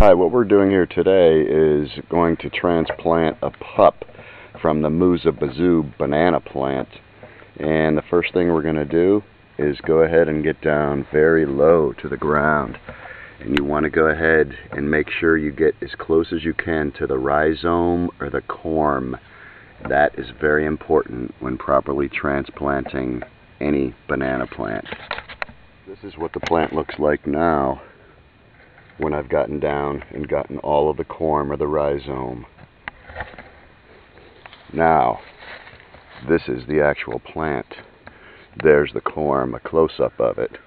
Hi, what we're doing here today is going to transplant a pup from the Musa Basjoo banana plant. And the first thing we're going to do is go ahead and get down very low to the ground. And you want to go ahead and make sure you get as close as you can to the rhizome or the corm. That is very important when properly transplanting any banana plant. This is what the plant looks like now when I've gotten down and gotten all of the corm or the rhizome. Now, this is the actual plant. There's the corm, a close-up of it,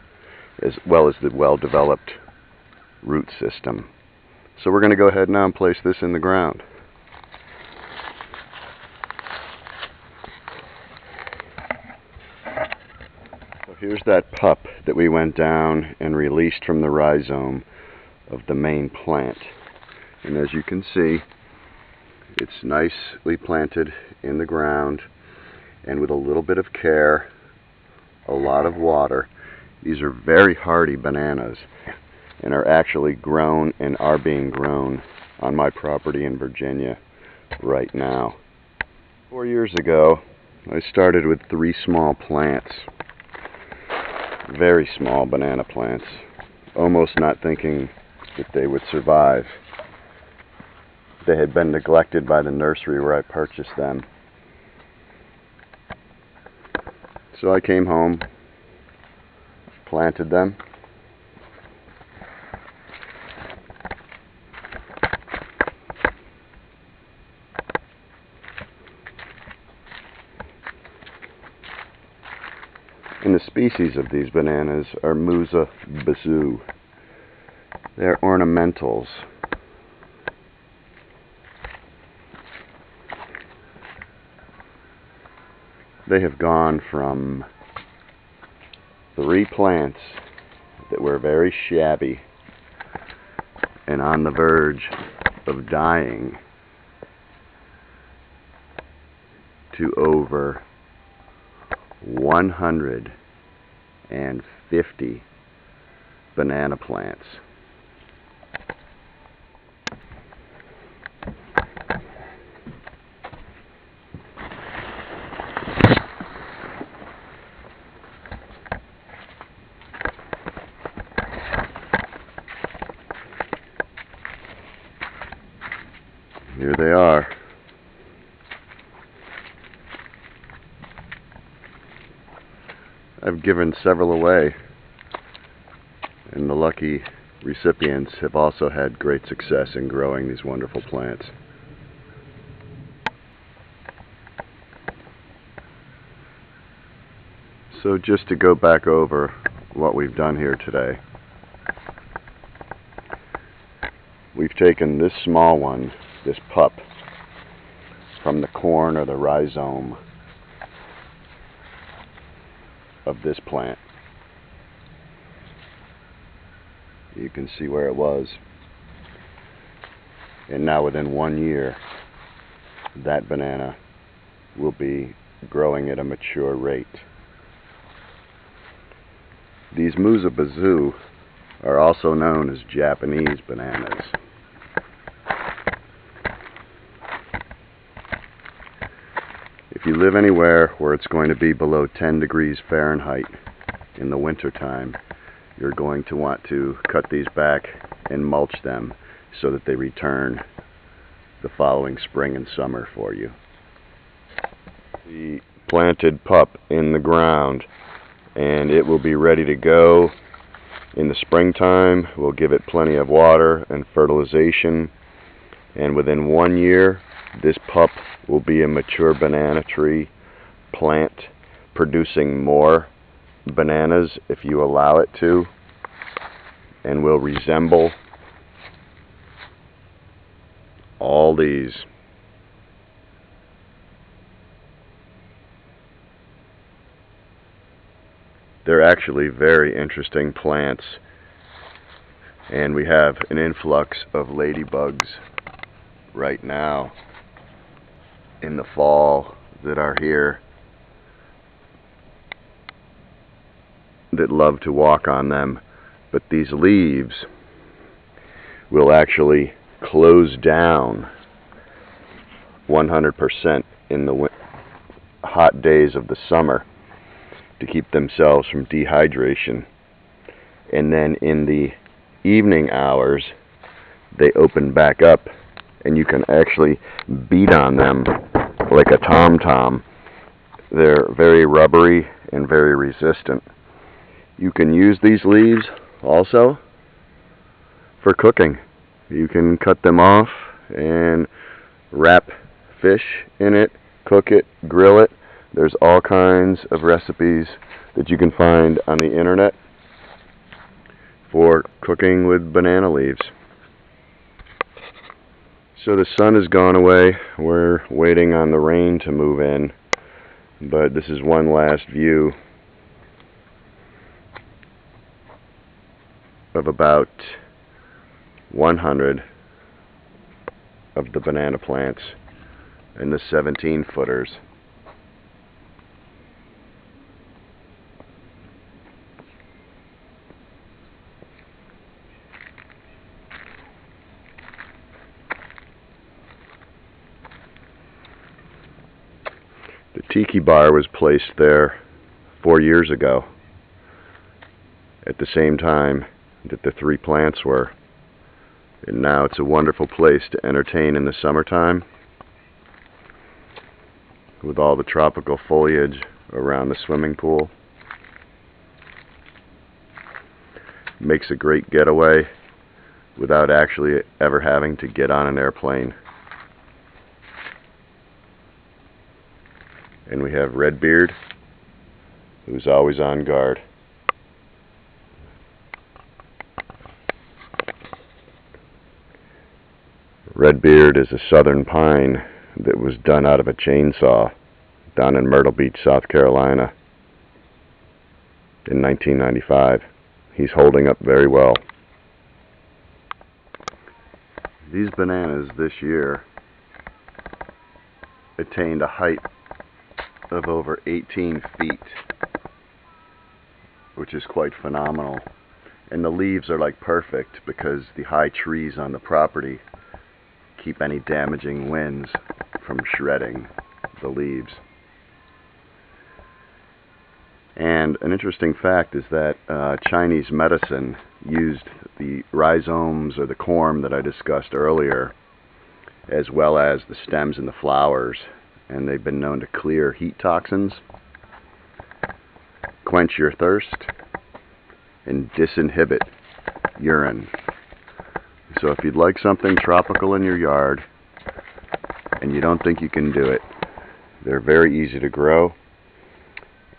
as well as the well-developed root system. So we're going to go ahead now and place this in the ground. So here's that pup that we went down and released from the rhizome of the main plant. And as you can see, it's nicely planted in the ground, and with a little bit of care, a lot of water. These are very hardy bananas and are actually grown and are being grown on my property in Virginia right now. 4 years ago, I started with 3 small plants, very small banana plants, almost not thinking that they would survive. They had been neglected by the nursery where I purchased them. So I came home, planted them, and the species of these bananas are Musa Basjoo. They're ornamentals. They have gone from 3 plants that were very shabby and on the verge of dying to over 150 banana plants. Here they are. I've given several away, and the lucky recipients have also had great success in growing these wonderful plants. So just to go back over what we've done here today, we've taken this small one, this pup, from the corm or the rhizome of this plant. You can see where it was. And now within 1 year, that banana will be growing at a mature rate. These Musa Basjoo are also known as Japanese bananas. If you live anywhere where it's going to be below 10 degrees Fahrenheit in the wintertime, you're going to want to cut these back and mulch them so that they return the following spring and summer for you. The planted pup in the ground, and it will be ready to go in the springtime. We'll give it plenty of water and fertilization, and within 1 year, this pup will be a mature banana tree plant, producing more bananas if you allow it to, and will resemble all these. They're actually very interesting plants, and we have an influx of ladybugs right now in the fall that are here that love to walk on them. But these leaves will actually close down 100% in the hot days of the summer to keep themselves from dehydration. And then in the evening hours, they open back up, and you can actually beat on them like a tom-tom. They're very rubbery and very resistant. You can use these leaves also for cooking. You can cut them off and wrap fish in it, cook it, grill it. There's all kinds of recipes that you can find on the internet for cooking with banana leaves. So the sun has gone away. We're waiting on the rain to move in, but this is one last view of about 100 of the banana plants and the 17-footers. The tiki bar was placed there 4 years ago at the same time that the 3 plants were. And now it's a wonderful place to entertain in the summertime with all the tropical foliage around the swimming pool. Makes a great getaway without actually ever having to get on an airplane. And we have Redbeard, who's always on guard. Redbeard is a southern pine that was done out of a chainsaw down in Myrtle Beach, South Carolina in 1995. He's holding up very well. These bananas this year attained a height of over 18 feet, which is quite phenomenal. And the leaves are like perfect because the high trees on the property keep any damaging winds from shredding the leaves. And an interesting fact is that Chinese medicine used the rhizomes or the corm that I discussed earlier, as well as the stems and the flowers, and they've been known to clear heat toxins, quench your thirst, and disinhibit urine. So if you'd like something tropical in your yard and you don't think you can do it, they're very easy to grow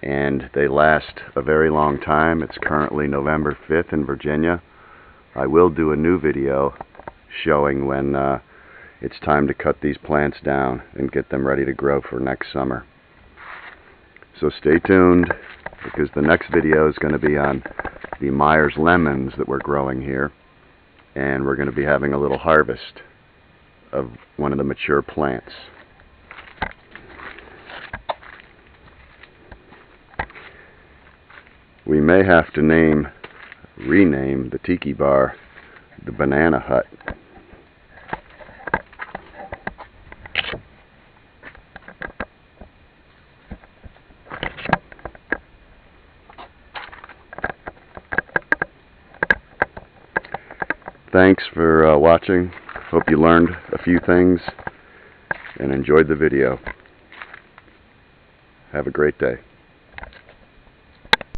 and they last a very long time. It's currently November 5th in Virginia. I will do a new video showing when it's time to cut these plants down and get them ready to grow for next summer. So stay tuned, because the next video is going to be on the Myers lemons that we're growing here, and we're going to be having a little harvest of one of the mature plants. We may have to rename the tiki bar the Banana Hut. Thanks for watching. Hope you learned a few things and enjoyed the video. Have a great day.